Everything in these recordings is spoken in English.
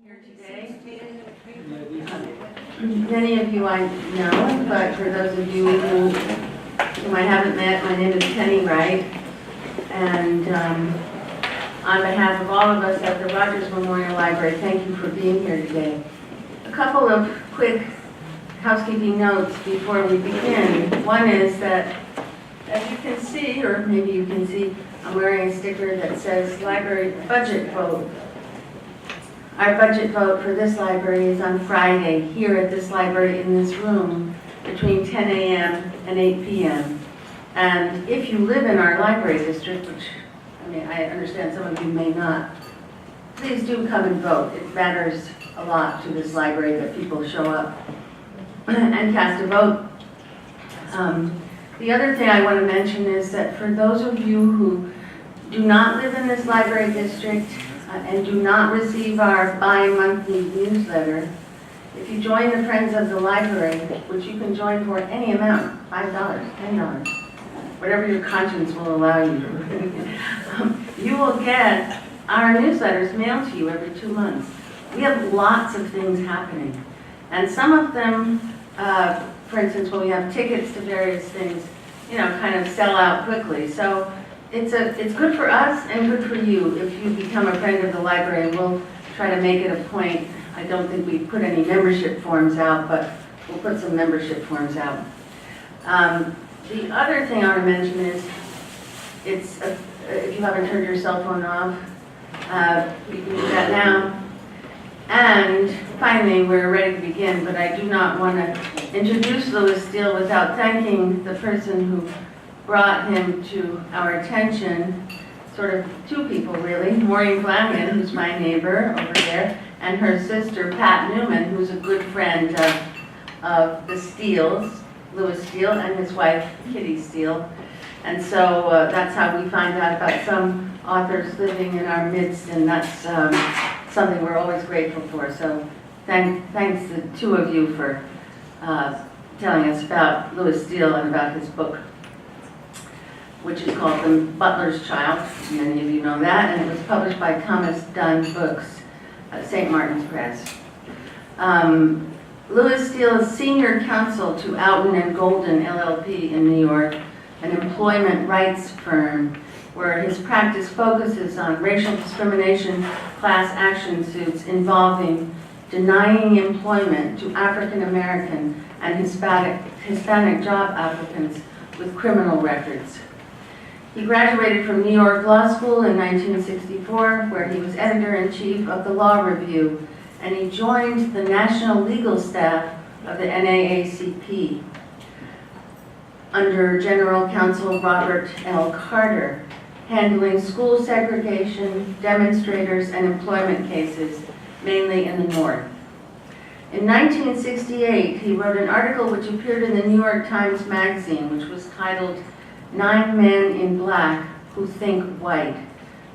Here today. Many of you I know, but for those of you whom I haven't met, my name is Penny Wright, and on behalf of all of us at the Rogers Memorial Library, thank you for being here today. A couple of quick housekeeping notes before we begin. One is that, as you can see, or maybe you can see, I'm wearing a sticker that says Library Budget Vote. Our budget vote for this library is on Friday, here at this library in this room, between 10 a.m. and 8 p.m. And if you live in our library district, which, I understand some of you may not, please do come and vote. It matters a lot to this library that people show up and cast a vote. The other thing I want to mention is that for those of you who do not live in this library district, and do not receive our bi-monthly newsletter, if you join the Friends of the Library, which you can join for any amount, $5, $10, whatever your conscience will allow you to, you will get our newsletters mailed to you every 2 months. We have lots of things happening. And some of them, for instance, when we have tickets to various things, kind of sell out quickly. So it's good for us and good for you if you become a friend of the library, and we'll try to make it a point. I don't think we put any membership forms out, but we'll put some membership forms out. The other thing I want to mention is, if you haven't turned your cell phone off, you can do that now. And finally, we're ready to begin, but I do not want to introduce Louis Steele without thanking the person who brought him to our attention, sort of two people really, Maureen Flanagan, who's my neighbor over there, and her sister Pat Newman, who's a good friend of the Steeles, Louis Steele, and his wife Kitty Steele. And so that's how we find out about some authors living in our midst, and that's something we're always grateful for. So thanks the two of you for telling us about Louis Steele and about his book, which is called The Butler's Child. Many of you know that, and it was published by Thomas Dunn Books, St. Martin's Press. Louis Steele is senior counsel to Outten and Golden LLP in New York, an employment rights firm where his practice focuses on racial discrimination class action suits involving denying employment to African American and Hispanic job applicants with criminal records. He graduated from New York Law School in 1964, where he was editor-in-chief of the Law Review, and he joined the national legal staff of the NAACP under General Counsel Robert L. Carter, handling school segregation, demonstrators, and employment cases, mainly in the North. In 1968, he wrote an article which appeared in the New York Times Magazine, which was titled 9 Men in Black Who Think White,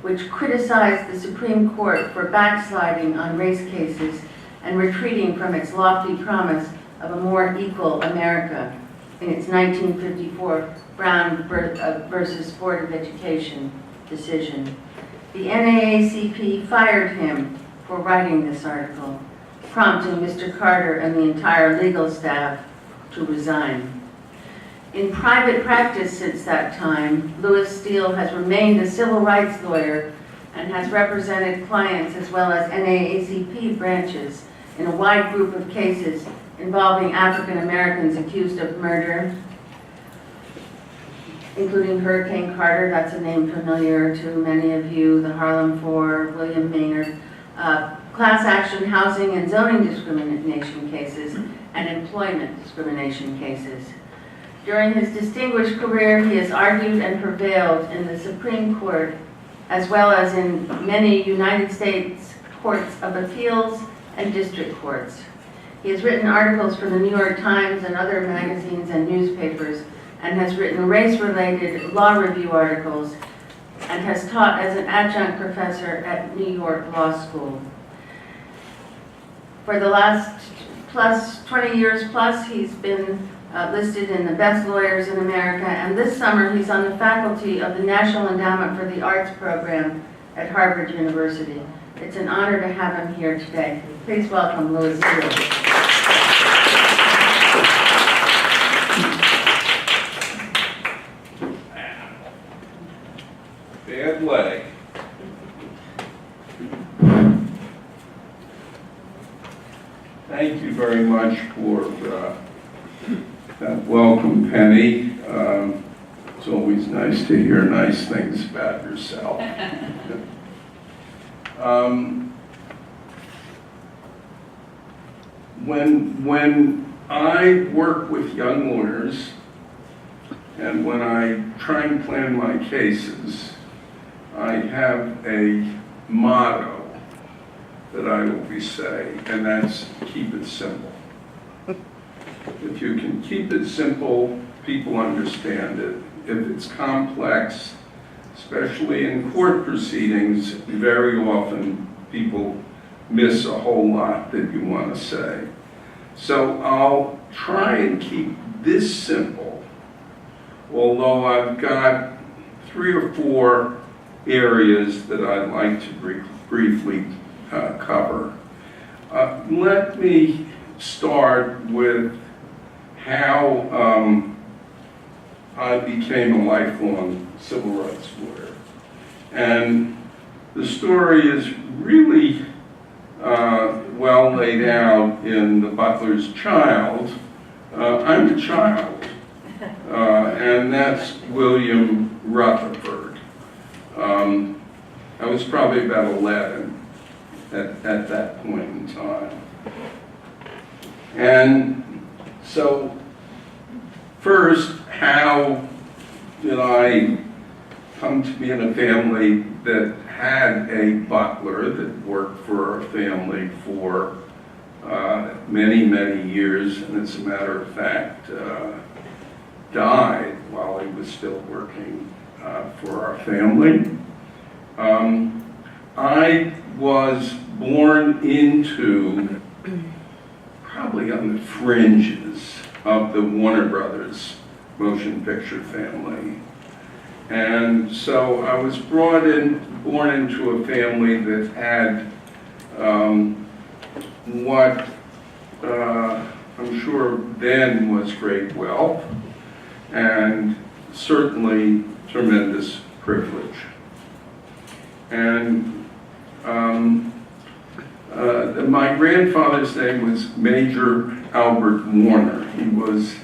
which criticized the Supreme Court for backsliding on race cases and retreating from its lofty promise of a more equal America in its 1954 Brown versus Board of Education decision. The NAACP fired him for writing this article, prompting Mr. Carter and the entire legal staff to resign. In private practice since that time, Louis Steele has remained a civil rights lawyer and has represented clients as well as NAACP branches in a wide group of cases involving African Americans accused of murder, including Hurricane Carter, that's a name familiar to many of you, the Harlem Four, William Maynard, class action housing and zoning discrimination cases, and employment discrimination cases. During his distinguished career, he has argued and prevailed in the Supreme Court, as well as in many United States courts of appeals and district courts. He has written articles for the New York Times and other magazines and newspapers, and has written race-related law review articles, and has taught as an adjunct professor at New York Law School. For the last 20 years plus, he's been listed in the best lawyers in America, and this summer he's on the faculty of the National Endowment for the Arts program at Harvard University. It's an honor to have him here today. Please welcome Louis Giroux. Bad leg. Thank you very much for that welcome, Penny. It's always nice to hear nice things about yourself. When I work with young lawyers and when I try and plan my cases, I have a motto that I always say, and that's keep it simple. If you can keep it simple, people understand it. If it's complex, especially in court proceedings, very often people miss a whole lot that you want to say. So I'll try and keep this simple, although I've got 3 or 4 areas that I'd like to briefly cover. Let me start with how I became a lifelong civil rights lawyer. And the story is really well laid out in the Butler's Child. I'm a child, and that's William Rutherford. I was probably about 11 at that point in time. And so, first, how did I come to be in a family that had a butler that worked for our family for many, many years, and as a matter of fact, died while he was still working for our family. I was born into probably on the fringes of the Warner Brothers motion picture family. And so I was born into a family that had what I'm sure then was great wealth and certainly tremendous privilege. And my grandfather's name was Major Albert Warner. He was,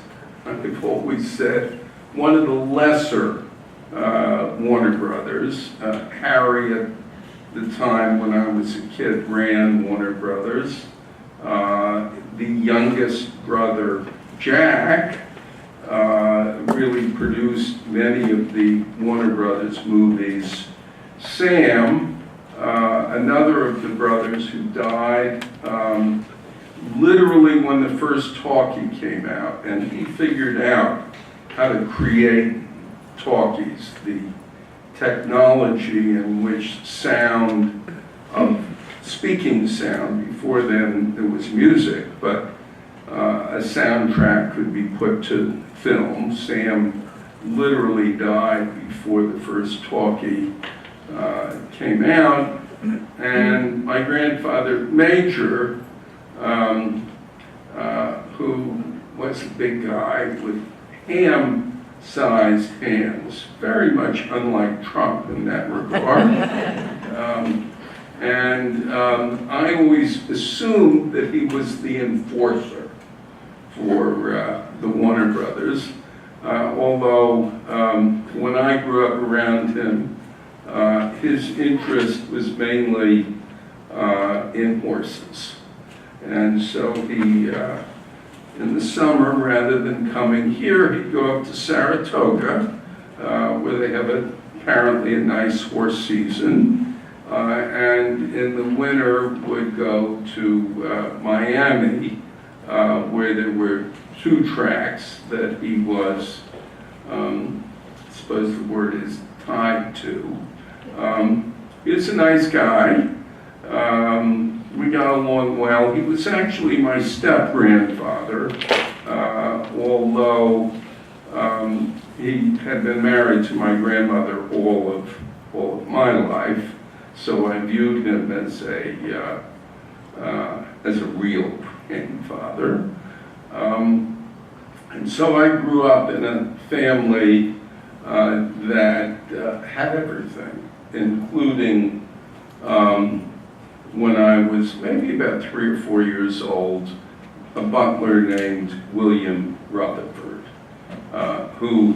I've always said, one of the lesser Warner Brothers. Harry, at the time when I was a kid, ran Warner Brothers. The youngest brother, Jack, really produced many of the Warner Brothers movies. Sam, another of the brothers who died, literally when the first talkie came out, and he figured out how to create talkies, the technology in which sound, speaking sound, before then there was music, but a soundtrack could be put to film. Sam literally died before the first talkie came out, and my grandfather, Major, who was a big guy with ham-sized hands, very much unlike Trump in that regard. I always assumed that he was the enforcer for the Warner Brothers, although when I grew up around him, his interest was mainly in horses. And so he, in the summer, rather than coming here, he'd go up to Saratoga, where they have apparently a nice horse season, and in the winter would go to Miami, where there were 2 tracks that he was, I suppose the word is, tied to. He was a nice guy. We got along well. He was actually my step-grandfather, although he had been married to my grandmother all of my life. so I viewed him as a real grandfather. And so I grew up in a family that had everything, including when I was maybe about 3 or 4 years old, a butler named William Rutherford, who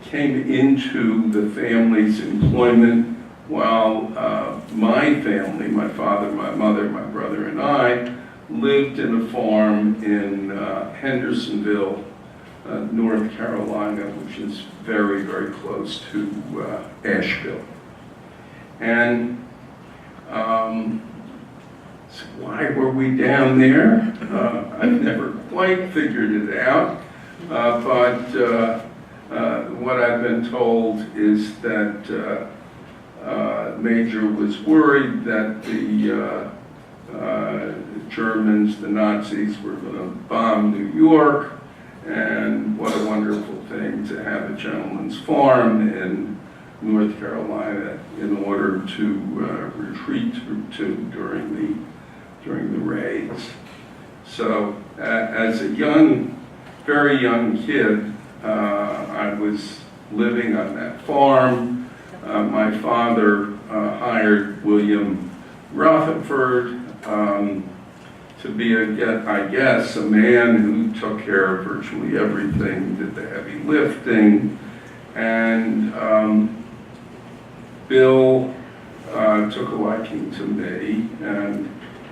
came into the family's employment while my family, my father, my mother, my brother, and I, lived in a farm in Hendersonville, North Carolina, which is very, very close to Asheville. And so why were we down there? I've never quite figured it out, but what I've been told is that Major was worried that the Germans, the Nazis, were going to bomb New York, and what a wonderful thing to have a gentleman's farm in North Carolina in order to retreat to during the raids. So as a very young kid, I was living on that farm. My father hired William Rutherford to be, I guess, a man who took care of virtually everything, did the heavy lifting, and Bill took a liking to me, and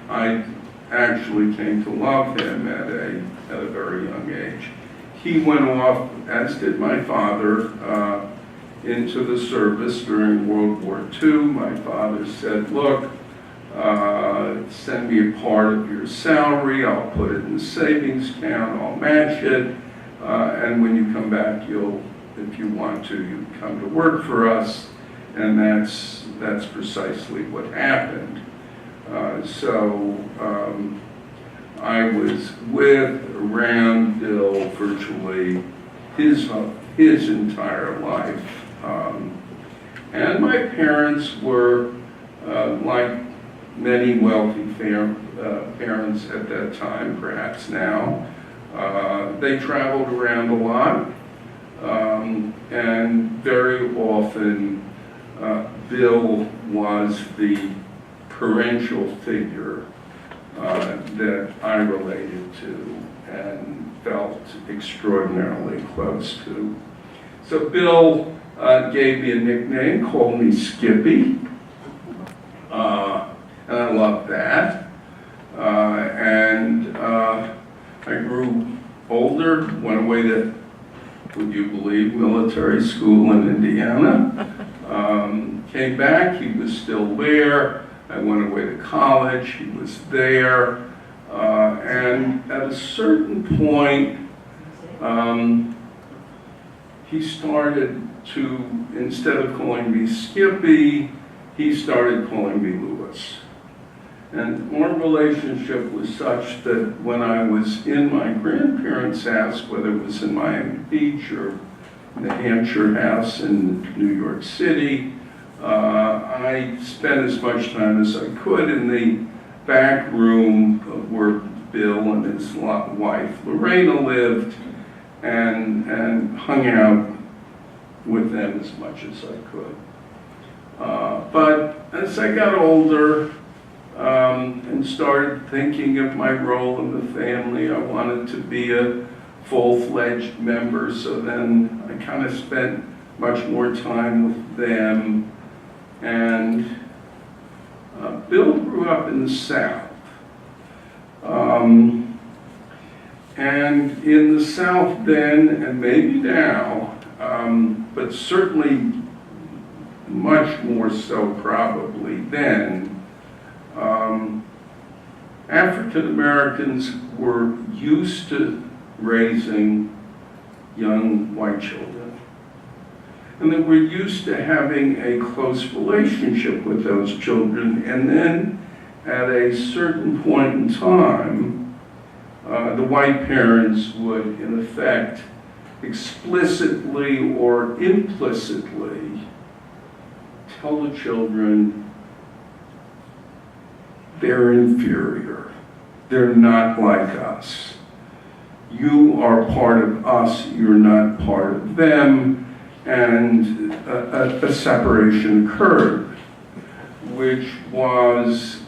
I actually came to love him at a very young age. He went off, as did my father, into the service during World War II. My father said, look, send me a part of your salary, I'll put it in the savings account, I'll match it, and when you come back, if you want to, you come to work for us, and that's precisely what happened. So I was around Bill virtually his entire life. And my parents were, like many wealthy parents at that time, perhaps now, they traveled around a lot, and very often Bill was the parental figure that I related to and felt extraordinarily close to. So Bill gave me a nickname, called me Skippy, and I loved that. And I grew older, went away to, would you believe, military school in Indiana. Came back, he was still there. I went away to college, he was there. And at a certain point, he started to, instead of calling me Skippy, he started calling me Lewis. And our relationship was such that when I was in my grandparents' house, whether it was in Miami Beach or the Hampshire house in New York City, I spent as much time as I could in the back room where Bill and his wife Lorena lived, and hung out with them as much as I could. But as I got older and started thinking of my role in the family, I wanted to be a full-fledged member, so then I kind of spent much more time with them. And Bill grew up in the South. And in the South then, and maybe now, but certainly much more so probably then, African Americans were used to raising young white children. And that we're used to having a close relationship with those children, and then at a certain point in time, the white parents would, in effect, explicitly or implicitly tell the children they're inferior. They're not like us. You are part of us, you're not part of them, and a separation occurred, which was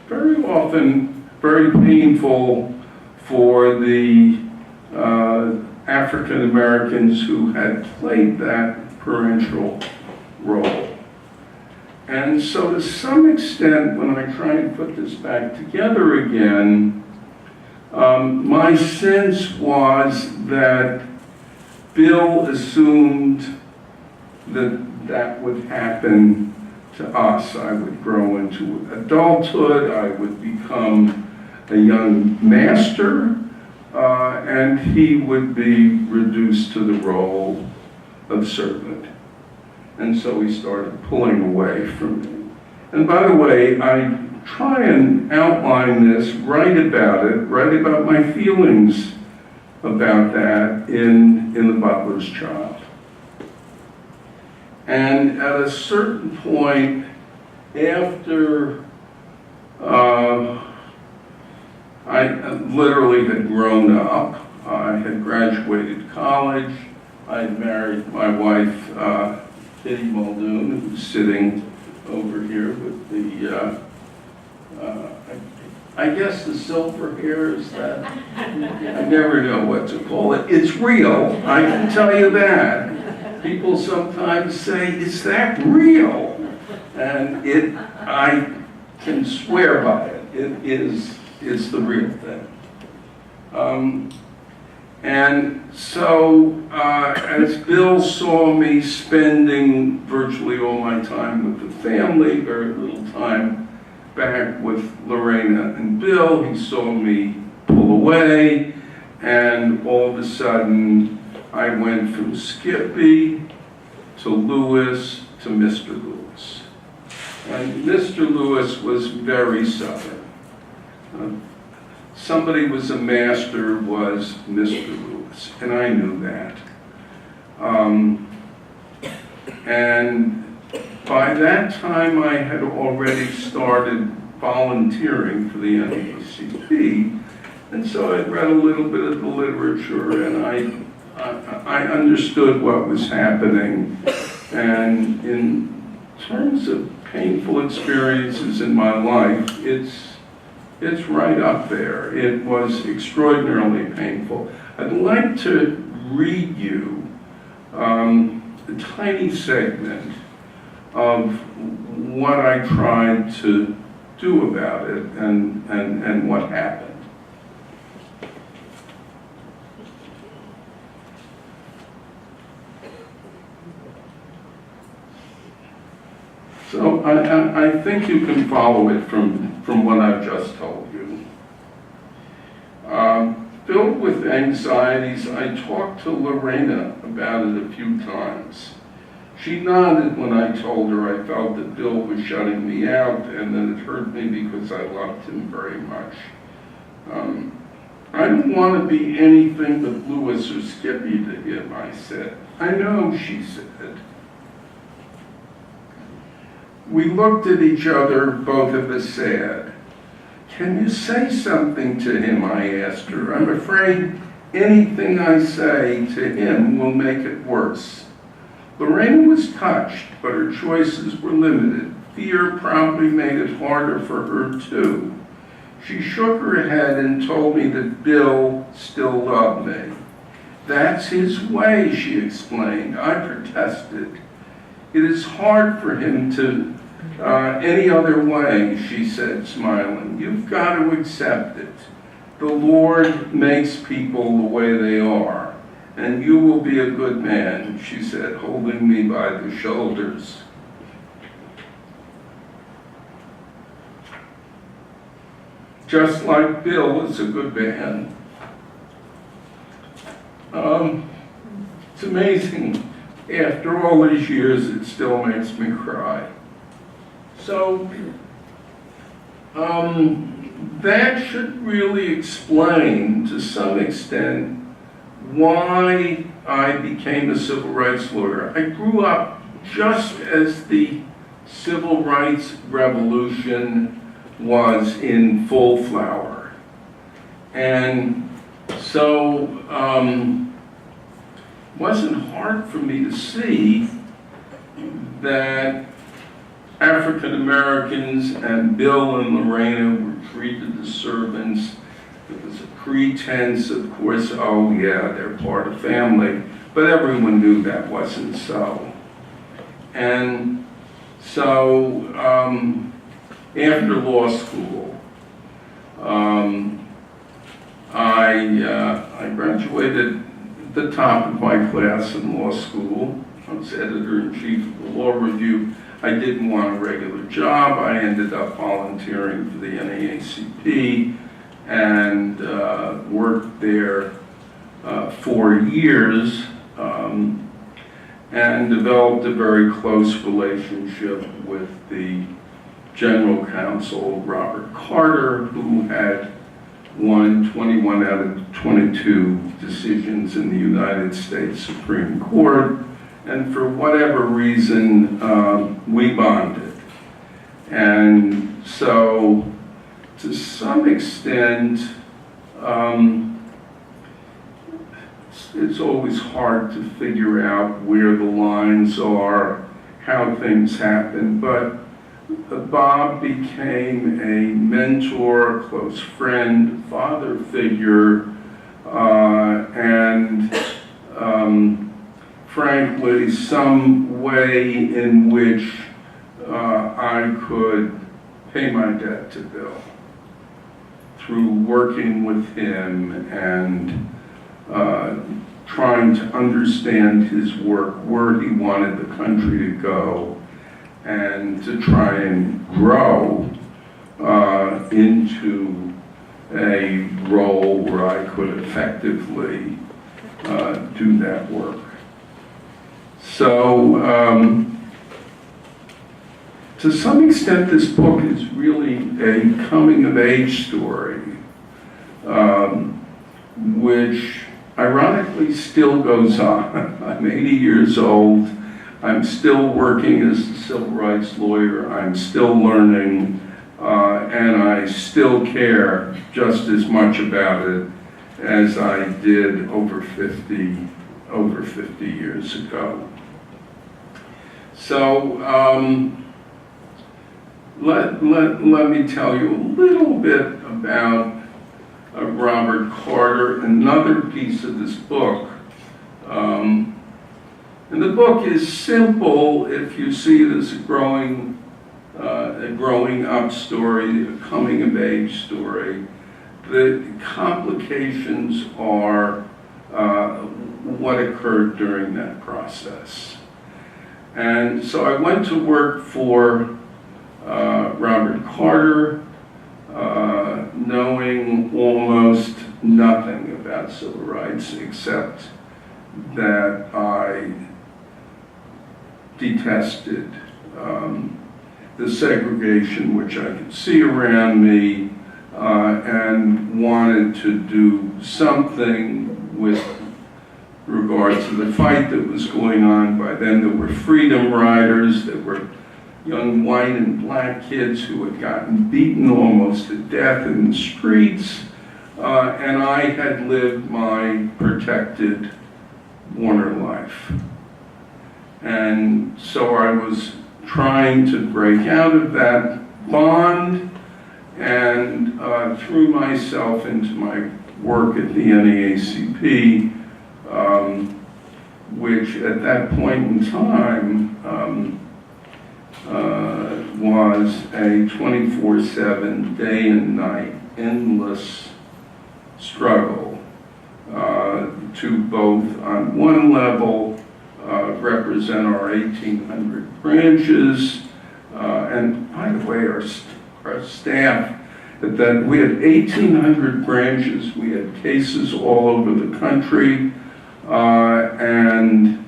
very often very painful for the African Americans who had played that parental role. And so to some extent, when I try and put this back together again, my sense was that Bill assumed that that would happen to us. I would grow into adulthood, I would become a young master, and he would be reduced to the role of servant. And so he started pulling away from me. And by the way, I try and outline this, write about my feelings about that in The Butler's Child. And at a certain point, after I literally had grown up, I had graduated college, I had married my wife, Kitty Muldoon, who's sitting over here with the, I guess the silver hair is that, I never know what to call it. It's real, I can tell you that. People sometimes say, is that real? And I can swear by it. It's the real thing. And so, as Bill saw me spending virtually all my time with the family, very little time back with Lorena and Bill, he saw me pull away, and all of a sudden, I went from Skippy to Lewis to Mr. Lewis. And Mr. Lewis was very Southern. Somebody was a master was Mr. Lewis, and I knew that. And by that time, I had already started volunteering for the NAACP, and so I'd read a little bit of the literature, and I understood what was happening. And in terms of painful experiences in my life, it's right up there. It was extraordinarily painful. I'd like to read you a tiny segment of what I tried to do about it and what happened. So I think you can follow it from what I've just told you. Filled with anxieties, I talked to Lorena about it a few times. She nodded when I told her I felt that Bill was shutting me out and that it hurt me because I loved him very much. I don't want to be anything but Lewis or Skippy to him, I said. I know, she said. We looked at each other, both of us sad. Can you say something to him, I asked her. I'm afraid anything I say to him will make it worse. Lorena was touched, but her choices were limited. Fear probably made it harder for her too. She shook her head and told me that Bill still loved me. That's his way, she explained. I protested. It is hard for him to any other way, she said, smiling. You've got to accept it. The Lord makes people the way they are, and you will be a good man, she said, holding me by the shoulders. Just like Bill is a good man. It's amazing. After all these years, it still makes me cry. So, that should really explain, to some extent, why I became a civil rights lawyer. I grew up just as the civil rights revolution was in full flower. And so it wasn't hard for me to see that African Americans and Bill and Lorena were treated as servants. There was a pretense, of course, oh yeah, they're part of family, but everyone knew that wasn't so. And so after law school, I graduated at the top of my class in law school. I was editor-in-chief of the Law Review. I didn't want a regular job. I ended up volunteering for the NAACP and worked there 4 years and developed a very close relationship with the General Counsel, Robert Carter, who had won 21 out of 22 decisions in the United States Supreme Court. And for whatever reason, we bonded. And so, to some extent, it's always hard to figure out where the lines are, how things happen, but Bob became a mentor, close friend, father figure, and frankly, some way in which I could pay my debt to Bill through working with him and trying to understand his work, where he wanted the country to go, and to try and grow into a role where I could effectively do that work. So, to some extent, this book is really a coming-of-age story, which ironically still goes on. I'm 80 years old. I'm still working as a civil rights lawyer. I'm still learning, and I still care just as much about it as I did over 50 years ago. So let me tell you a little bit about Robert Carter, another piece of this book. And the book is simple if you see it as a growing up story, a coming of age story. The complications are what occurred during that process. And so I went to work for Robert Carter, knowing almost nothing about civil rights except that I detested the segregation which I could see around me and wanted to do something with regard to the fight that was going on. By then there were freedom riders, there were young white and black kids who had gotten beaten almost to death in the streets, and I had lived my protected Warner life. And so I was trying to break out of that bond and threw myself into my work at the NAACP, which at that point in time was a 24/7, day and night, endless struggle to both, on one level, represent our 1,800 branches, and by the way, our staff, that we had 1,800 branches, we had cases all over the country, and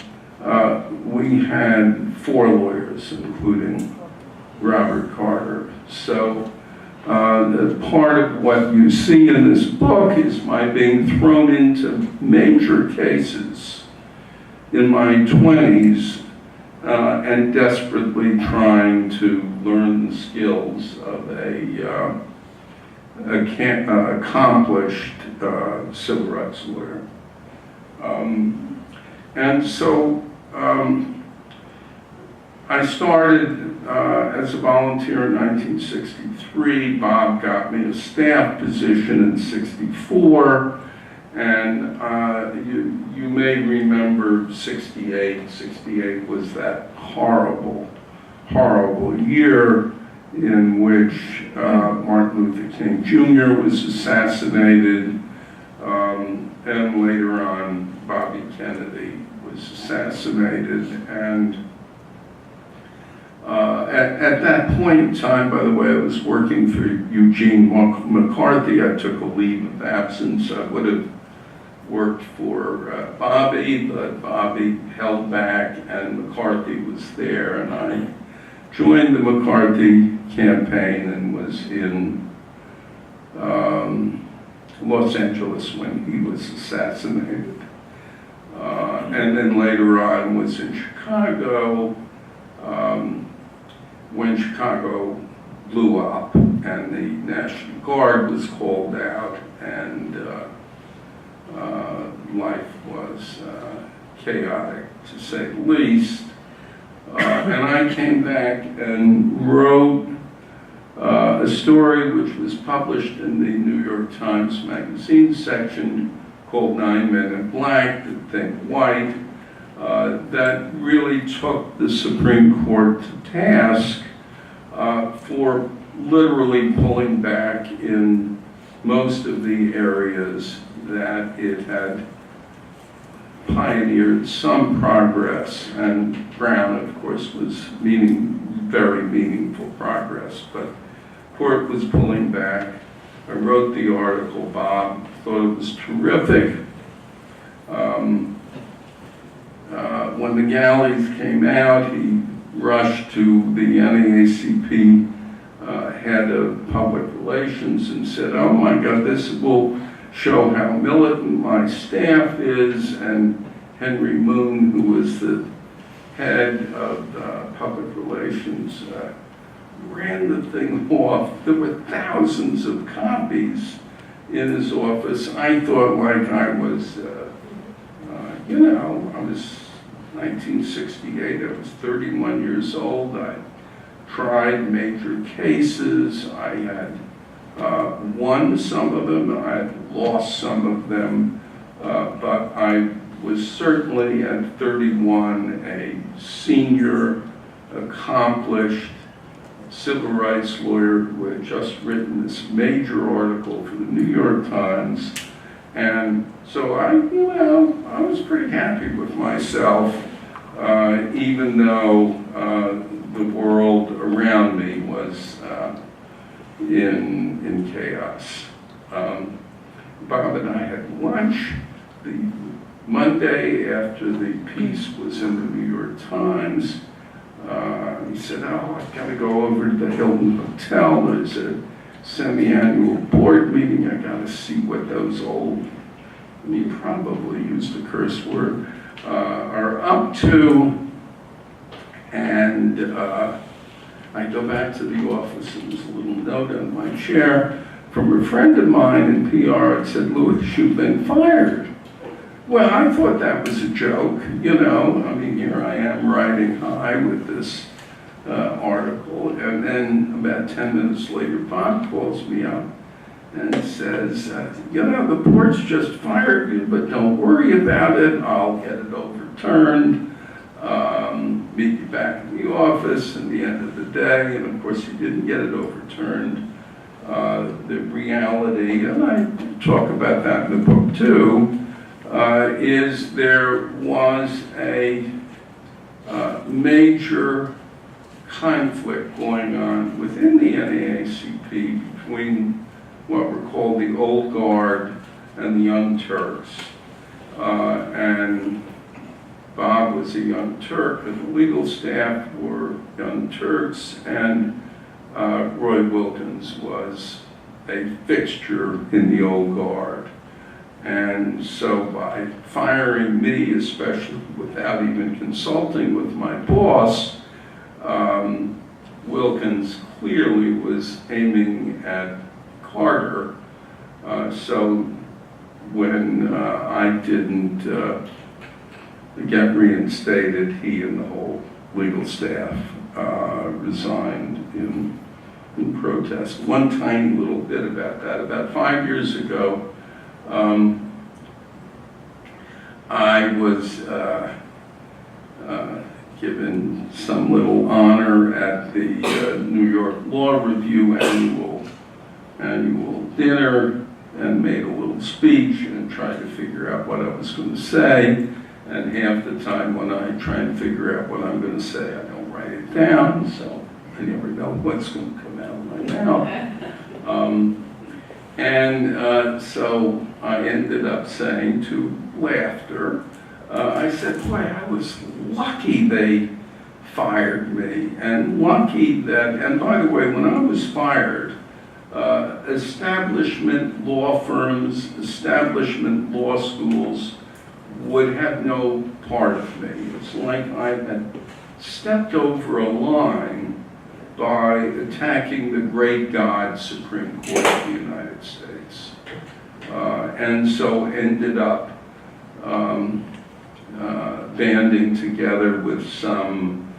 we had 4 lawyers, including Robert Carter. So part of what you see in this book is my being thrown into major cases in my 20s and desperately trying to learn the skills of a accomplished civil rights lawyer. And so I started as a volunteer in 1963. Bob got me a staff position in '64, and you may remember '68. '68 was that horrible, horrible year in which Martin Luther King Jr. was assassinated, and later on Bobby Kennedy was assassinated. And at that point in time, by the way, I was working for Eugene McCarthy. I took a leave of absence. I would have worked for Bobby, but Bobby held back and McCarthy was there, and I joined the McCarthy campaign and was in Los Angeles when he was assassinated. And then later on was in Chicago when Chicago blew up and the National Guard was called out, and life was chaotic, to say the least. And I came back and wrote a story which was published in the New York Times Magazine section called 9 Men in Black That Think White, that really took the Supreme Court to task for literally pulling back in most of the areas that it had pioneered some progress, and Brown, of course, was very meaningful progress, but court was pulling back. I wrote the article. Bob thought it was terrific. When the galleys came out, he rushed to the NAACP head of public relations and said, "Oh my God, this will show how militant my staff is." And Henry Moon, who was the head of public relations, ran the thing off. There were thousands of copies in his office. I thought like I was, I was 1968, I was 31 years old. I tried major cases. I had won some of them, I had lost some of them, but I was certainly at 31 a senior, accomplished civil rights lawyer who had just written this major article for the New York Times. And so I was pretty happy with myself, even though the world around me was in chaos. Bob and I had lunch the Monday after the piece was in the New York Times. He said, "Oh, I've got to go over to the Hilton Hotel. There's a semi-annual board meeting. I got to see what those old," and he probably used a curse word, "are up to." And I go back to the office, and there's a little note on my chair from a friend of mine in PR. It said, "Louis, you've been fired." Well, I thought that was a joke, I mean, here I am riding high with this article, and then about 10 minutes later, Bob calls me up and says, "The board's just fired you, but don't worry about it. I'll get it overturned. Meet you back in the office at the end of the day." And of course, he didn't get it overturned. The reality, and I talk about that in the book too, is there was a major conflict going on within the NAACP between what were called the Old Guard and the Young Turks. And Bob was a Young Turk, and the legal staff were Young Turks, and Roy Wilkins was a fixture in the Old Guard. And so by firing me, especially without even consulting with my boss, Wilkins clearly was aiming at Carter. So when I didn't get reinstated, he and the whole legal staff resigned in protest. One tiny little bit about that. About 5 years ago, I was given some little honor at the New York Law Review annual dinner, and made a little speech and tried to figure out what I was going to say. And half the time when I try and figure out what I'm going to say, I don't write it down, so I never know what's going to come out of my mouth. So I ended up saying to laughter, I said, boy, I was lucky they fired me, and lucky that, and by the way, when I was fired, establishment law firms, establishment law schools would have no part of me. It's like I had stepped over a line by attacking the great God, Supreme Court of the United States. And so ended up banding together with some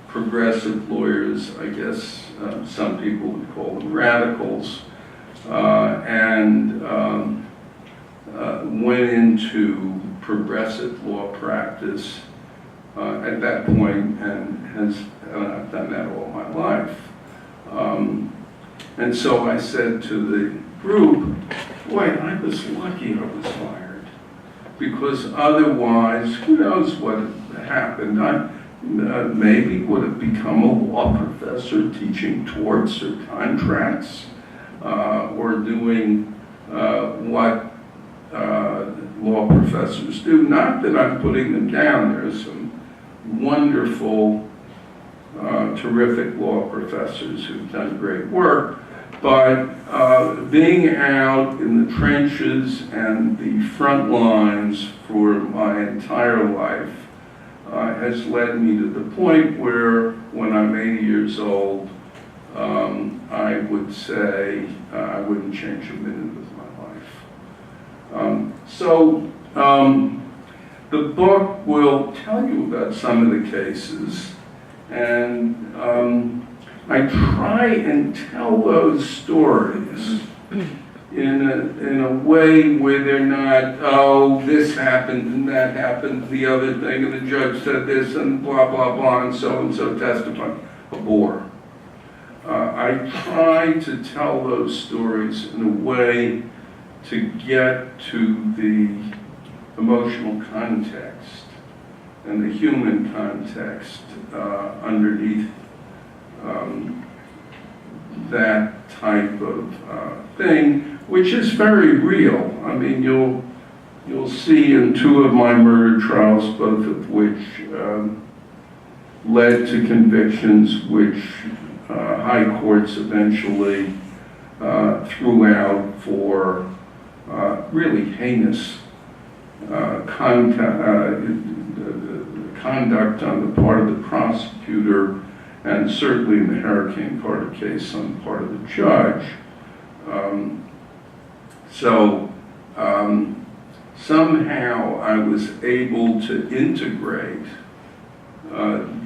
progressive lawyers, I guess some people would call them radicals, and went into progressive law practice at that point, and I've done that all my life. And so I said to the group, boy, I was lucky I was fired, because otherwise, who knows what happened. I maybe would have become a law professor teaching torts or contracts, or doing what law professors do. Not that I'm putting them down. There's some wonderful, terrific law professors who've done great work, but being out in the trenches and the front lines for my entire life has led me to the point where, when I'm 80 years old, I would say I wouldn't change a minute of my life. The book will tell you about some of the cases, and I try and tell those stories in a way where they're not, oh, this happened and that happened, the other thing, and the judge said this, and blah, blah, blah, and so testified. A bore. I try to tell those stories in a way to get to the emotional context and the human context underneath that type of thing, which is very real. I mean, you'll see in two of my murder trials, both of which led to convictions which high courts eventually threw out for really heinous conduct on the part of the prosecutor, and certainly in the Hurricane Carter case on the part of the judge. Somehow I was able to integrate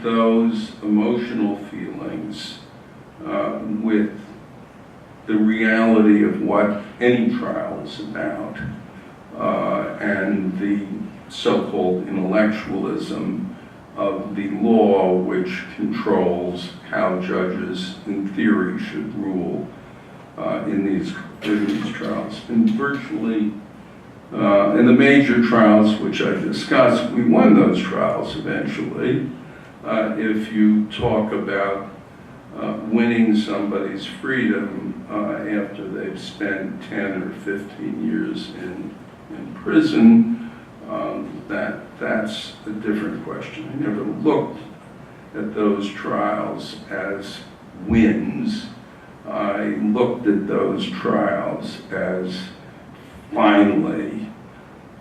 those emotional feelings with the reality of what any trial is about, and the so-called intellectualism of the law, which controls how judges, in theory, should rule in these trials. And virtually, in the major trials, which I discussed, we won those trials eventually. If you talk about winning somebody's freedom after they've spent 10 or 15 years in prison, that's a different question. I never looked at those trials as wins. I looked at those trials as finally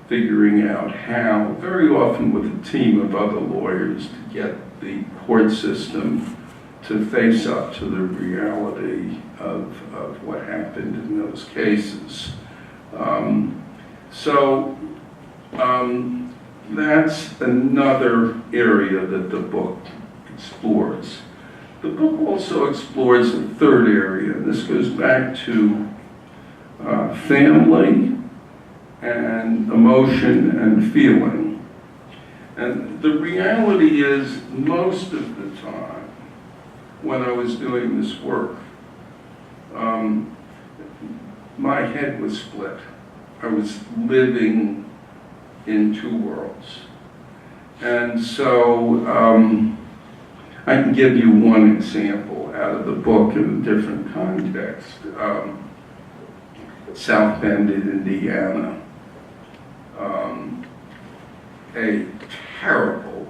figuring out how, very often with a team of other lawyers, to get the court system to face up to the reality of what happened in those cases. That's another area that the book explores. The book also explores a third area, and this goes back to family and emotion and feeling. And the reality is, most of the time, when I was doing this work, my head was split. I was living in two worlds. And so I can give you one example out of the book in a different context. South Bend in Indiana. A terrible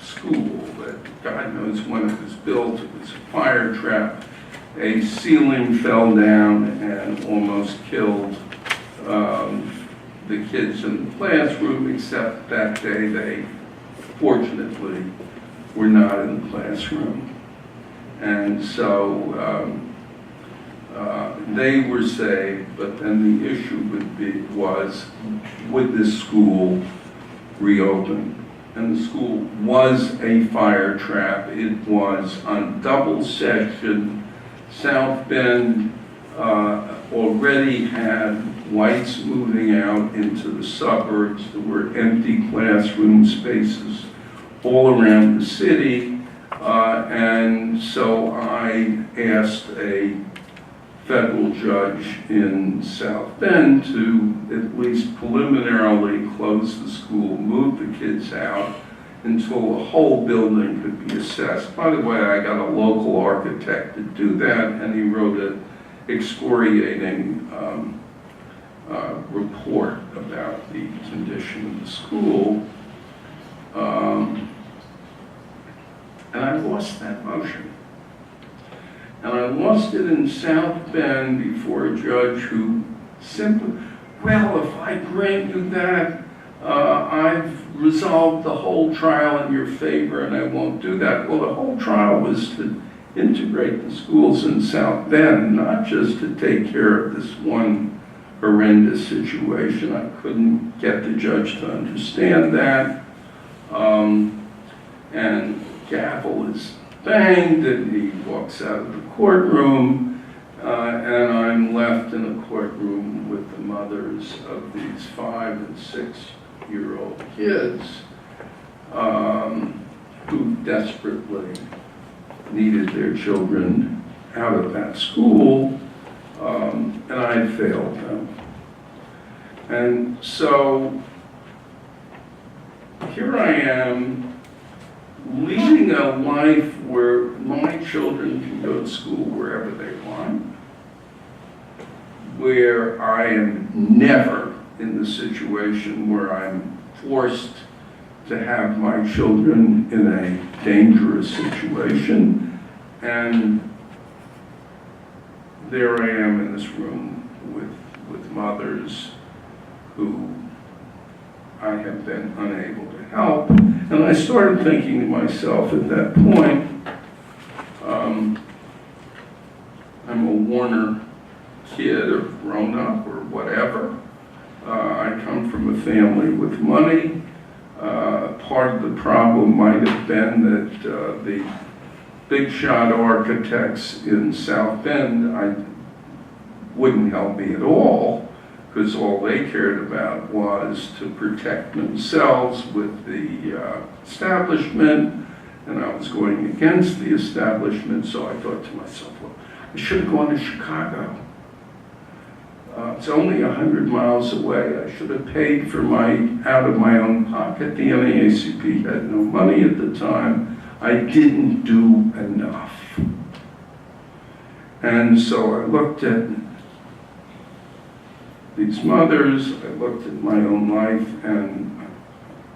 school that God knows when it was built. It was a fire trap. A ceiling fell down and almost killed the kids in the classroom, except that day they fortunately were not in the classroom. And so they were saved, but then the issue was, would this school reopen? And the school was a fire trap. It was on double section. South Bend already had whites moving out into the suburbs. There were empty classroom spaces all around the city. And so I asked a federal judge in South Bend to at least preliminarily close the school, move the kids out until the whole building could be assessed. By the way, I got a local architect to do that, and he wrote an excoriating report about the condition of the school. And I lost that motion. And I lost it in South Bend before a judge who simply, well, if I grant you that, I've resolved the whole trial in your favor and I won't do that. Well, the whole trial was to integrate the schools in South Bend, not just to take care of this one horrendous situation. I couldn't get the judge to understand that. And gavel is banged and he walks out of the courtroom, and I'm left in a courtroom with the mothers of these 5- and 6-year-old kids who desperately needed their children out of that school, and I failed them. And so here I am, leading a life where my children can go to school wherever they want, where I am never in the situation where I'm forced to have my children in a dangerous situation, and there I am in this room with mothers who I have been unable to help. And I started thinking to myself at that point, I'm a Warner kid or grown up or whatever. I come from a family with money. Part of the problem might have been that the big shot architects in South Bend wouldn't help me at all, because all they cared about was to protect themselves with the establishment, and I was going against the establishment, so I thought to myself, well, I should have gone to Chicago. It's only 100 miles away. I should have paid for out of my own pocket. The NAACP had no money at the time. I didn't do enough. And so I looked at these mothers, I looked at my own life, and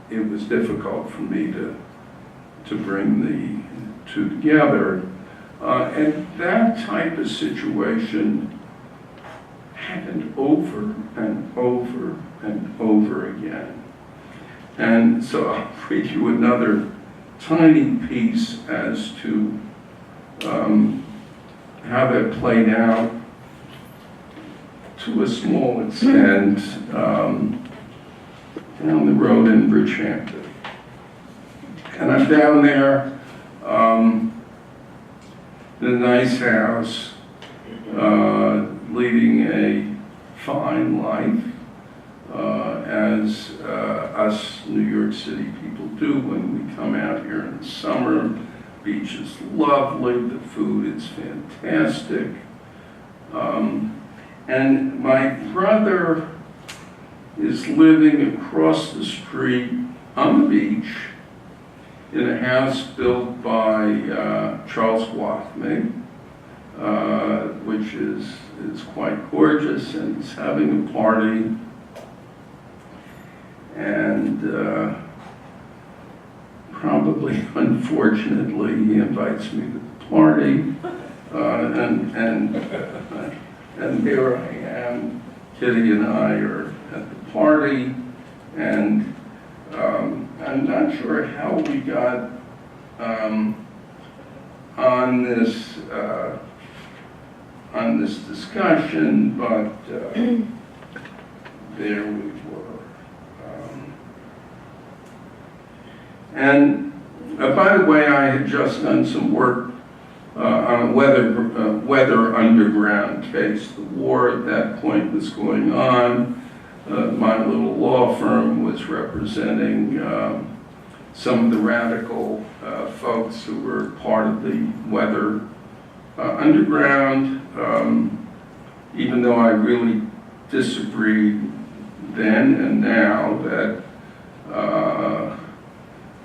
it was difficult for me to bring the two together. And that type of situation and over and over and over again. And so I'll read you another tiny piece as to how that played out to a small extent down the road in Bridgehampton. And I'm down there in a nice house, leading a fine life, as us New York City people do when we come out here in the summer. Beach is lovely, the food is fantastic. And my brother is living across the street on the beach in a house built by Charles Wathme, which is quite gorgeous, and he's having a party. And probably, unfortunately, he invites me to the party, and there I am. Kitty and I are at the party, and I'm not sure how we got on this discussion, but there we were. And by the way, I had just done some work on a weather underground case. The war at that point was going on. My little law firm was representing some of the radical folks who were part of the weather underground, even though I really disagreed then and now that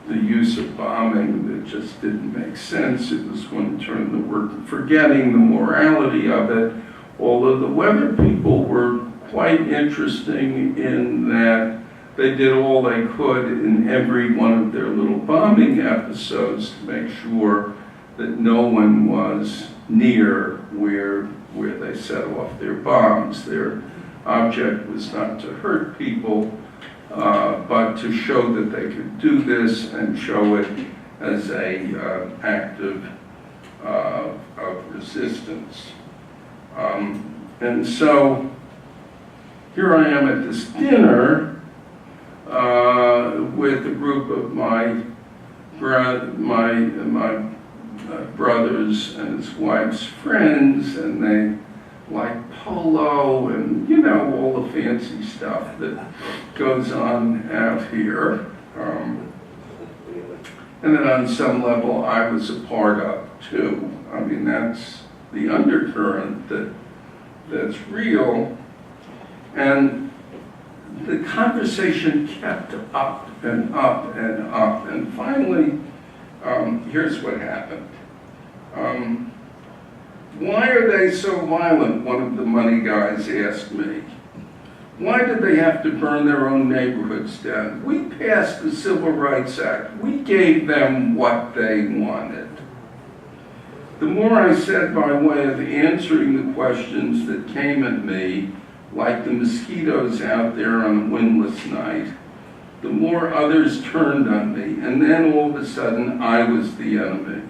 the use of bombing, that just didn't make sense. It was going to turn the work, forgetting the morality of it, although the weather people were quite interesting in that they did all they could in every one of their little bombing episodes to make sure that no one was near where they set off their bombs. Their object was not to hurt people, but to show that they could do this and show it as a act of resistance. And so here I am at this dinner with a group of my brother's and his wife's friends, and they like polo and, you know, all the fancy stuff that goes on out here. And then on some level I was a part of too. I mean, that's the undercurrent that's real. And the conversation kept up and up and up. And finally, here's what happened. Why are they so violent? One of the money guys asked me. Why did they have to burn their own neighborhoods down? We passed the Civil Rights Act. We gave them what they wanted. The more I said by way of answering the questions that came at me, like the mosquitoes out there on a windless night, the more others turned on me, and then all of a sudden I was the enemy.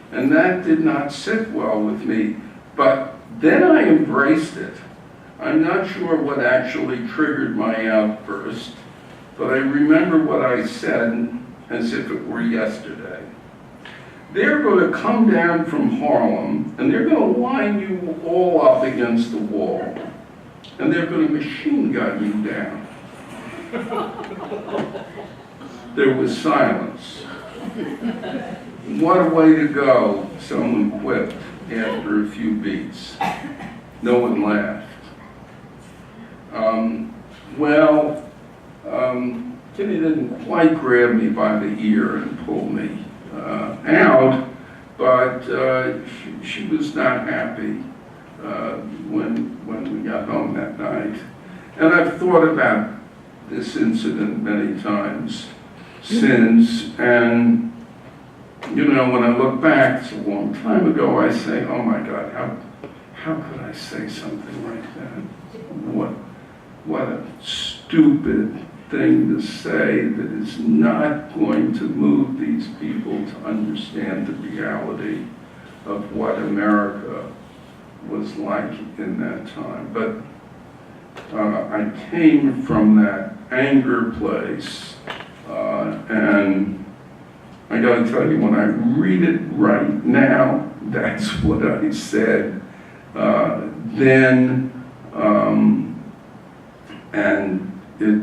And that did not sit well with me, but then I embraced it. I'm not sure what actually triggered my outburst, but I remember what I said as if it were yesterday. They're going to come down from Harlem, and they're going to line you all up against the wall, and they're going to machine gun you down. There was silence. What a way to go, someone quipped after a few beats. No one laughed. Kitty didn't quite grab me by the ear and pull me out, but she was not happy when we got home that night. And I've thought about this incident many times since, and you know, when I look back, it's a long time ago, I say, oh my God, how could I say something like that? What a stupid thing to say that is not going to move these people to understand the reality of what America was like in that time. But I came from that anger place, and I gotta tell you, when I read it right now, that's what I said then, and it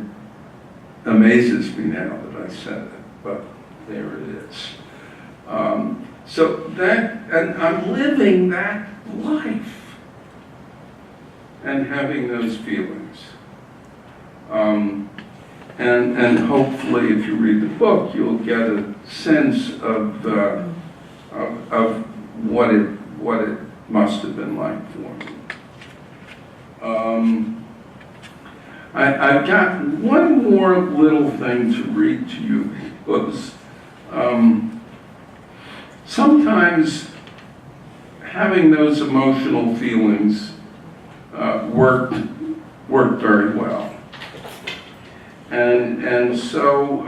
amazes me now that I said it, but there it is. So that, and I'm living that life and having those feelings. And hopefully, if you read the book, you'll get a sense of what it must have been like for me. I've got one more little thing to read to you, because sometimes having those emotional feelings worked very well. And so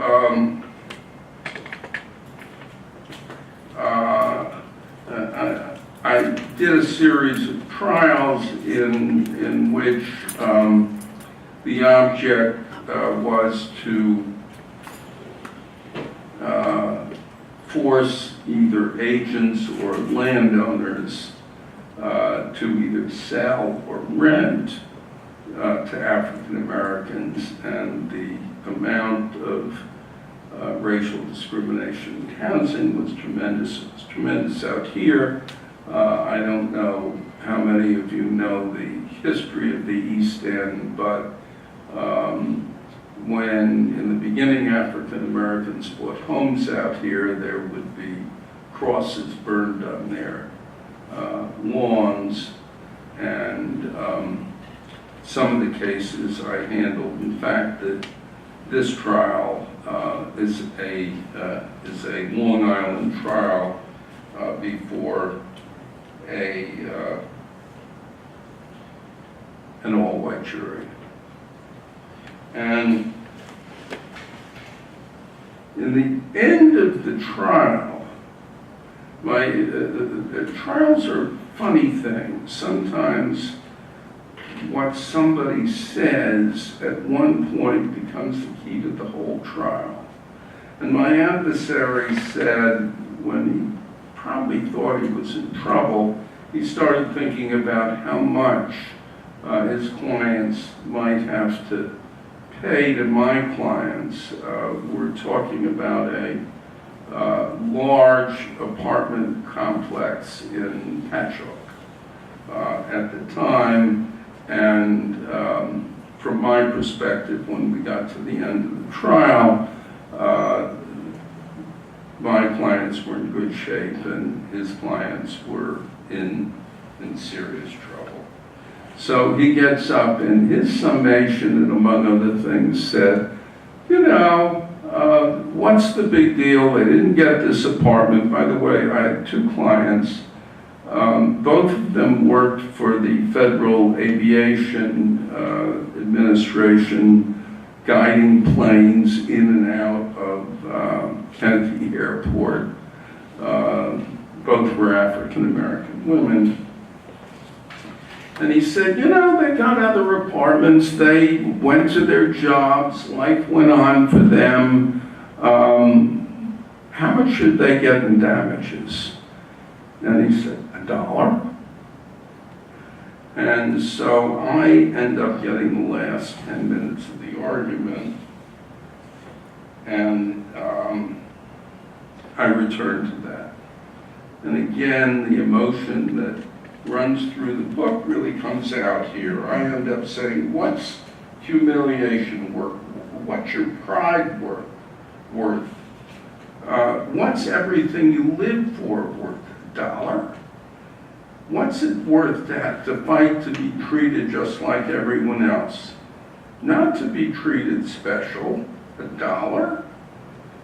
I did a series of trials in which the object was to force either agents or landowners to either sell or rent to African Americans, and the amount of racial discrimination in housing was tremendous. It was tremendous out here. I don't know how many of you know the history of the East End, but when in the beginning African Americans bought homes out here, there would be crosses burned on their lawns, and some of the cases I handled. In fact, this trial is a Long Island trial before an all-white jury. And in the end of the trial, the trials are funny things. Sometimes what somebody says at one point becomes the key to the whole trial. And my adversary said, when he probably thought he was in trouble, he started thinking about how much his clients might have to pay to my clients. We're talking about a large apartment complex in Patchogue at the time. And from my perspective, when we got to the end of the trial, my clients were in good shape and his clients were in serious trouble. So he gets up in his summation, and among other things said, you know, what's the big deal? They didn't get this apartment. By the way, I had two clients. Both of them worked for the Federal Aviation Administration, guiding planes in and out of Kennedy Airport. Both were African American women. And he said, you know, they got other apartments, they went to their jobs, life went on for them. How much should they get in damages? And he said, $1. And so I end up getting the last 10 minutes of the argument, and I return to that. And again, the emotion that runs through the book really comes out here. I end up saying, what's humiliation worth? What's your pride worth? What's everything you live for worth? $1? What's it worth to have to fight to be treated just like everyone else? Not to be treated special. $1?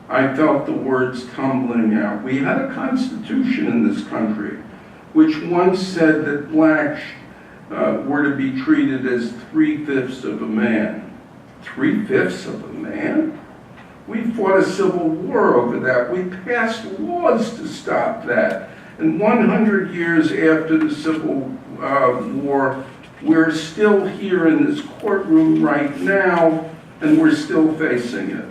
I felt the words tumbling out. We had a constitution in this country which once said that blacks were to be treated as 3/5 of a man. 3/5 of a man? We fought a civil war over that. We passed laws to stop that. And 100 years after the Civil War, we're still here in this courtroom right now, and we're still facing it.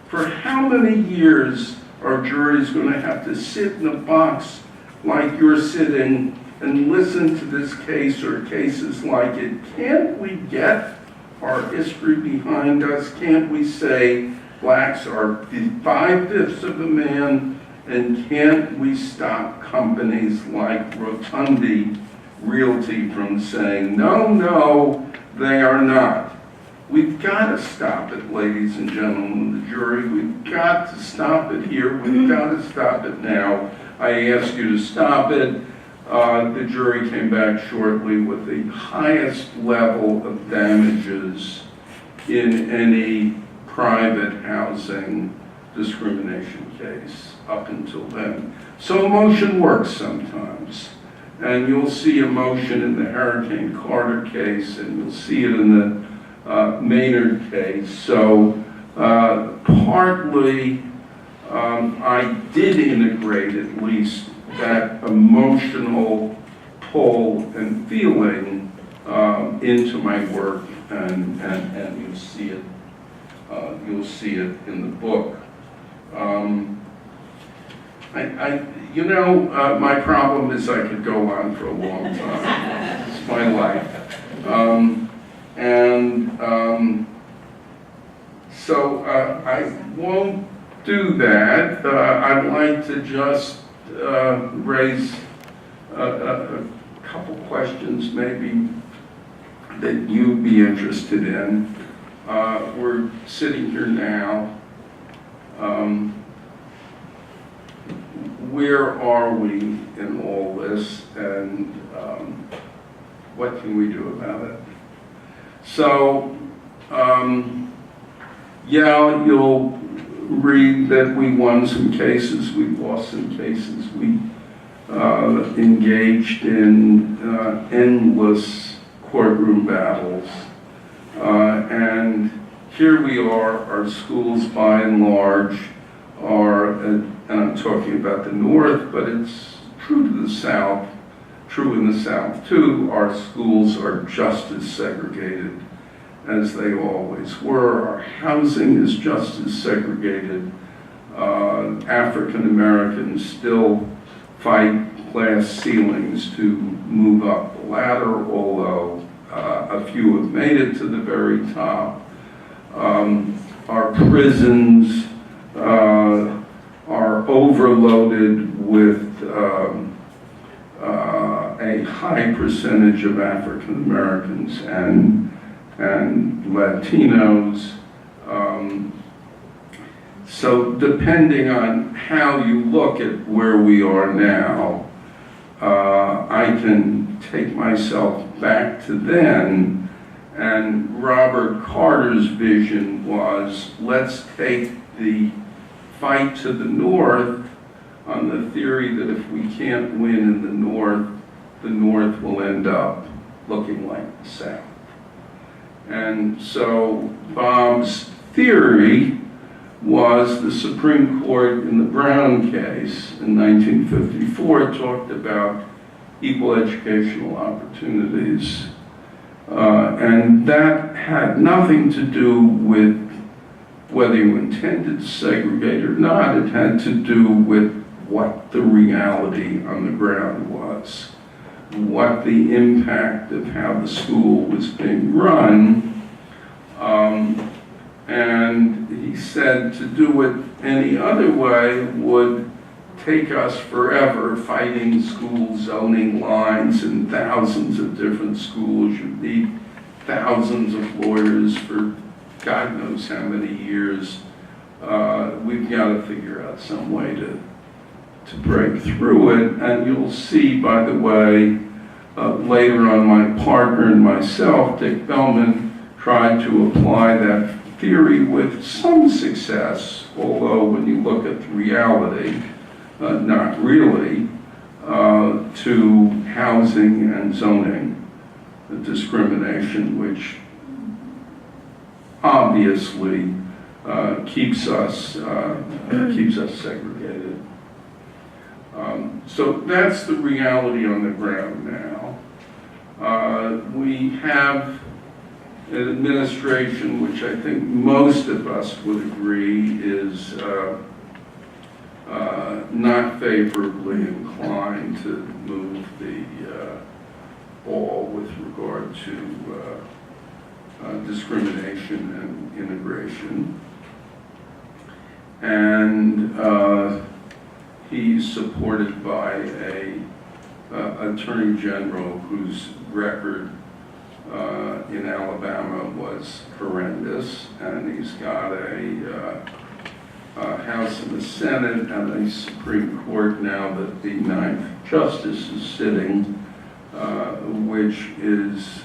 For how many years are juries going to have to sit in a box like you're sitting and listen to this case or cases like it? Can't we get our history behind us? Can't we say blacks are 5/5 of a man? And can't we stop companies like Rotundi Realty from saying, no, they are not? We've got to stop it, ladies and gentlemen of the jury. We've got to stop it here. We've got to stop it now. I ask you to stop it. The jury came back shortly with the highest level of damages in any private housing discrimination case up until then. So emotion works sometimes. And you'll see emotion in the Hurricane Carter case, and you'll see it in the Maynard case. So partly I did integrate at least that emotional pull and feeling into my work, and you'll see it. You'll see it in the book. My problem is I could go on for a long time. It's my life. So I won't do that. I'd like to just raise a couple questions maybe that you'd be interested in. We're sitting here now. Where are we in all this, and what can we do about it? So, yeah, you'll read that we won some cases, we lost some cases, we engaged in endless courtroom battles, and here we are, our schools by and large are, and I'm talking about the North, but it's true to the South, true in the South too, our schools are just as segregated as they always were. Our housing is just as segregated. African Americans still fight glass ceilings to move up the ladder, although a few have made it to the very top. Our prisons are overloaded with a high percentage of African Americans and Latinos. So depending on how you look at where we are now, I can take myself back to then, and Robert Carter's vision was, let's take the fight to the North on the theory that if we can't win in the North will end up looking like the South. And so Bob's theory was the Supreme Court in the Brown case in 1954 talked about equal educational opportunities. And that had nothing to do with whether you intended to segregate or not. It had to do with what the reality on the ground was, what the impact of how the school was being run. And he said to do it any other way would take us forever fighting school zoning lines in thousands of different schools. You'd need thousands of lawyers for God knows how many years. We've got to figure out some way to break through it. And you'll see, by the way, later on my partner and myself, Dick Bellman, tried to apply that theory with some success, although when you look at the reality, not really, to housing and zoning. discrimination, which obviously keeps us segregated. So that's the reality on the ground now. We have an administration which I think most of us would agree is not favorably inclined to move the ball with regard to discrimination and immigration. And he's supported by a attorney general whose record in Alabama was horrendous, and he's got a House and the Senate and a Supreme Court now that the 9th Justice is sitting, which is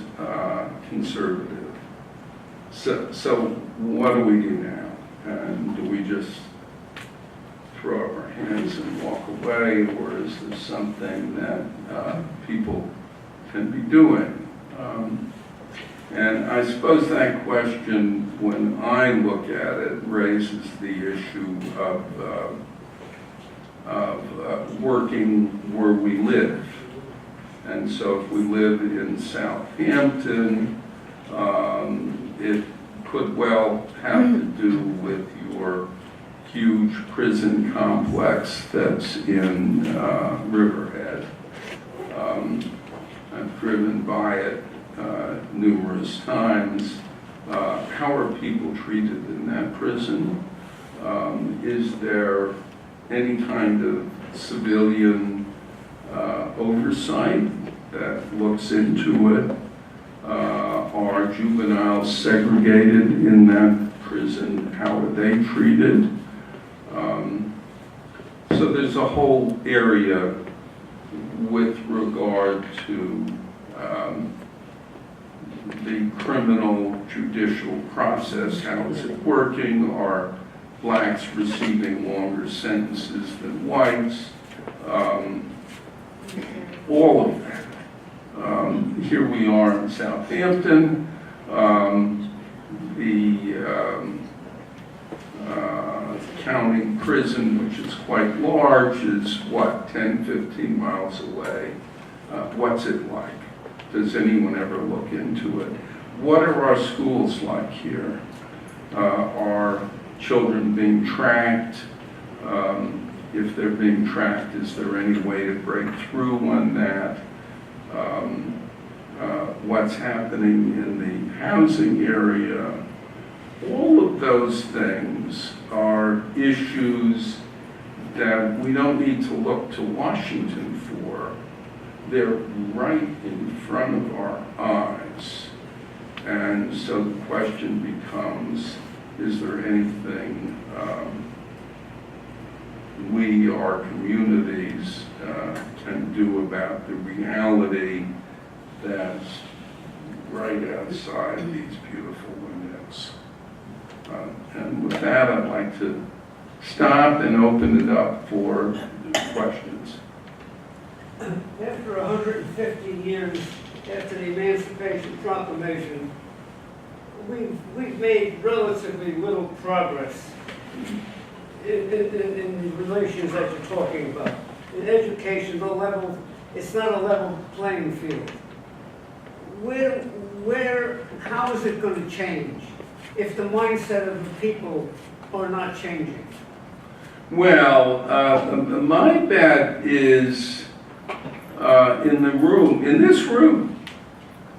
conservative. So what do we do now? And do we just throw up our hands and walk away, or is there something that people can be doing? And I suppose that question, when I look at it, raises the issue of working where we live. And so if we live in Southampton, it could well have to do with your huge prison complex that's in Riverhead. I've driven by it numerous times. How are people treated in that prison? Is there any kind of civilian oversight that looks into it? Are juveniles segregated in that prison? How are they treated? So there's a whole area with regard to the criminal judicial process. How is it working? Are blacks receiving longer sentences than whites? All of that. Here we are in Southampton. The county prison, which is quite large, is what, 10, 15 miles away. What's it like? Does anyone ever look into it? What are our schools like here? Are children being tracked? If they're being tracked, is there any way to break through on that? What's happening in the housing area? All of those things are issues that we don't need to look to Washington for. They're right in front of our eyes. And so the question becomes, is there anything we, our communities, can do about the reality that's right outside these beautiful windows? And with that, I'd like to stop and open it up for questions. After 150 years after the Emancipation Proclamation, we've made relatively little progress in the relations that you're talking about. In education, it's not a level playing field. How is it going to change if the mindset of the people are not changing? Well, my bet is in this room,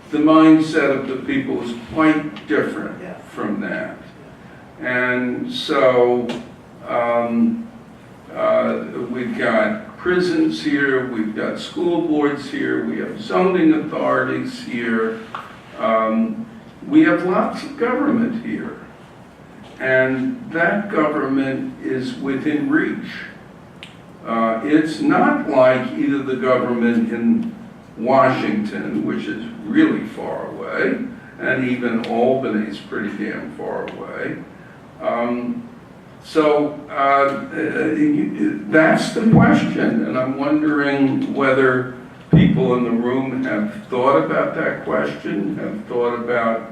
the mindset of the people is quite different from that. And so we've got prisons here, we've got school boards here, we have zoning authorities here, we have lots of government here. And that government is within reach. It's not like either the government in Washington, which is really far away, and even Albany's pretty damn far away. So that's the question, and I'm wondering whether people in the room have thought about that question, have thought about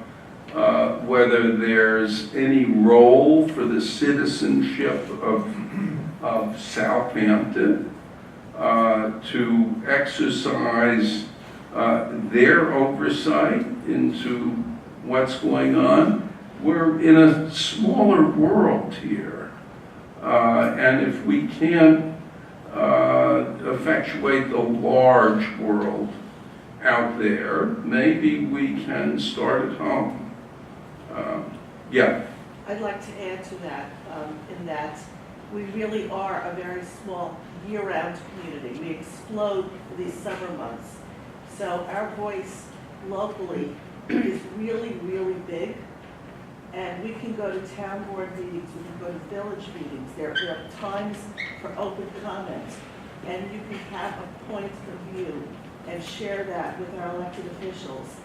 whether there's any role for the citizenship of Southampton to exercise their oversight into what's going on. We're in a smaller world here, and if we can't effectuate the large world out there, maybe we can start at home. Yeah. I'd like to add to that, in that we really are a very small year-round community. We explode these summer months. So our voice locally is really, really big. And we can go to town board meetings, we can go to village meetings. There are times for open comments. And you can have a point of view and share that with our elected officials.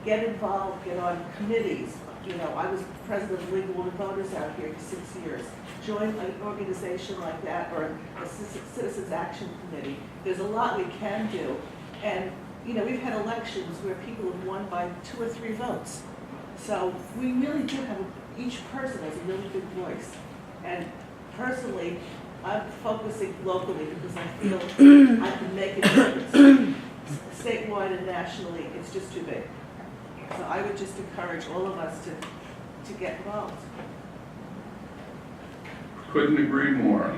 Get involved, get on committees. You know, I was president of League of Women Voters out here for 6 years. Join an organization like that or a Citizens Action Committee. There's a lot we can do. And, you know, we've had elections where people have won by 2 or 3 votes. So we really do have, each person has a really big voice. And personally, I'm focusing locally because I feel I can make a difference. Statewide and nationally, it's just too big. So I would just encourage all of us to get involved. Couldn't agree more.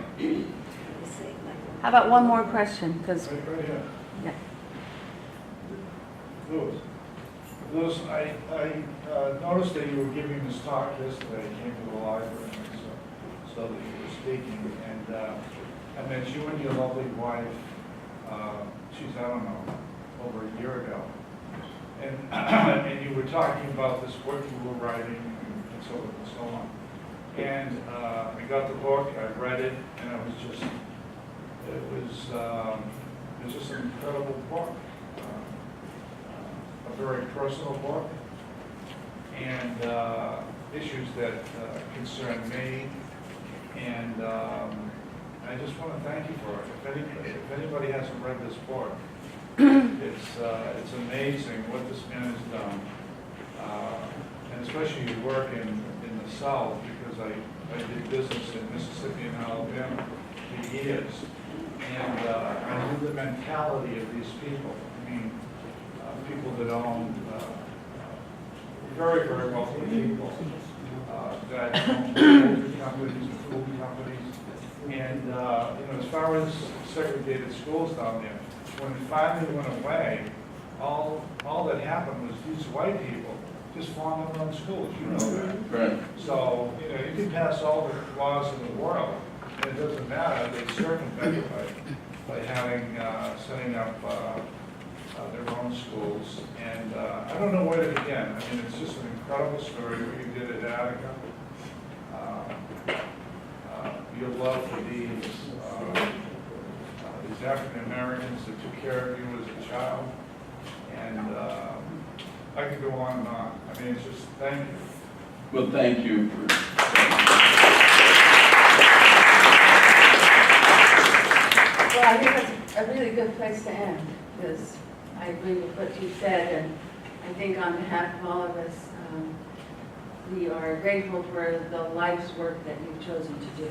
How about one more question? Because Right here. yeah. Louis, I noticed that you were giving this talk yesterday, you came to the library, so that you were speaking, and I met you and your lovely wife, she's, I don't know, over a year ago. And you were talking about this book you were writing and so on. And I got the book, I read it, and it was just an incredible book. A very personal book, and issues that concern me, and I just want to thank you for it. If anybody hasn't read this book, it's amazing what this man has done, and especially your work in the South, because I did business in Mississippi and Alabama for years, and I knew the mentality of these people. I mean, people that own very, very wealthy people that own poultry companies and food companies. And, you know, as far as segregated schools down there, when it finally went away, all that happened was these white people just formed their own schools, you know that. Right. So, you know, you can pass all the laws in the world, and it doesn't matter, they circumvent it by having, setting up their own schools, and I don't know where to begin. I mean, it's just an incredible story what you did at Attica. Your love for these African Americans that took care of you as a child, and I could go on and on. I mean, it's just thank you. Well, thank you. Well, I think that's a really good place to end, because I agree with what you said, and I think on behalf of all of us, we are grateful for the life's work that you've chosen to do.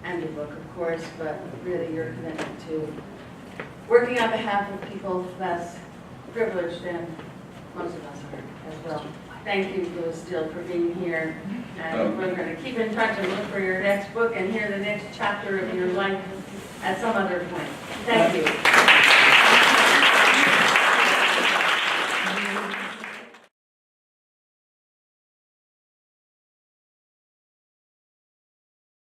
And your book, of course, but really your commitment to working on behalf of people less privileged than most of us are as well. Thank you, Louis Steele, for being here. And we're going to keep in touch and look for your next book and hear the next chapter of your life at some other point.